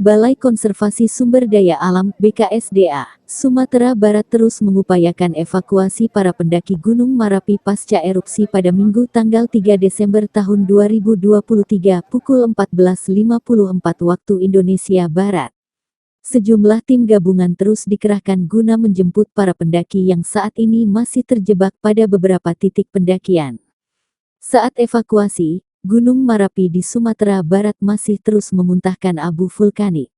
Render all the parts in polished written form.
Balai Konservasi Sumber Daya Alam (BKSDA) Sumatera Barat terus mengupayakan evakuasi para pendaki Gunung Marapi pasca erupsi pada Minggu tanggal 3 Desember tahun 2023 pukul 14.54 waktu Indonesia Barat. Sejumlah tim gabungan terus dikerahkan guna menjemput para pendaki yang saat ini masih terjebak pada beberapa titik pendakian. Saat evakuasi, Gunung Marapi di Sumatera Barat masih terus memuntahkan abu vulkanik.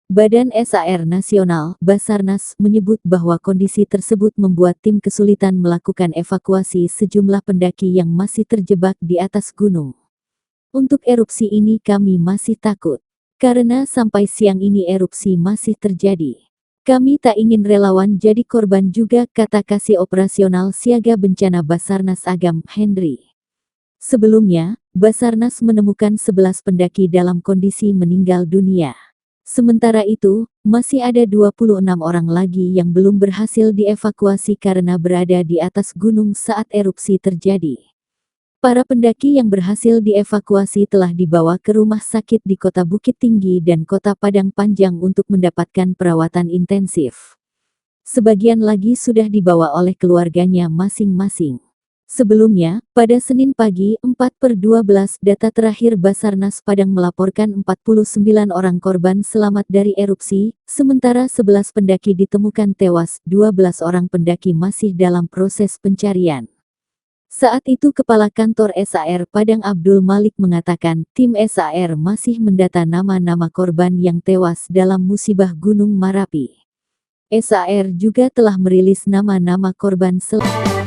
Badan SAR Nasional, Basarnas, menyebut bahwa kondisi tersebut membuat tim kesulitan melakukan evakuasi sejumlah pendaki yang masih terjebak di atas gunung. Untuk erupsi ini kami masih takut, karena sampai siang ini erupsi masih terjadi. Kami tak ingin relawan jadi korban juga, kata Kasih Operasional Siaga Bencana Basarnas Agam, Henry. Sebelumnya, Basarnas menemukan 11 pendaki dalam kondisi meninggal dunia. Sementara itu, masih ada 26 orang lagi yang belum berhasil dievakuasi karena berada di atas gunung saat erupsi terjadi. Para pendaki yang berhasil dievakuasi telah dibawa ke rumah sakit di Kota Bukit Tinggi dan Kota Padang Panjang untuk mendapatkan perawatan intensif. Sebagian lagi sudah dibawa oleh keluarganya masing-masing. Sebelumnya, pada Senin pagi 4/12 data terakhir Basarnas Padang melaporkan 49 orang korban selamat dari erupsi, sementara 11 pendaki ditemukan tewas, 12 orang pendaki masih dalam proses pencarian. Saat itu Kepala Kantor SAR Padang Abdul Malik mengatakan, tim SAR masih mendata nama-nama korban yang tewas dalam musibah Gunung Marapi. SAR juga telah merilis nama-nama korban selamat.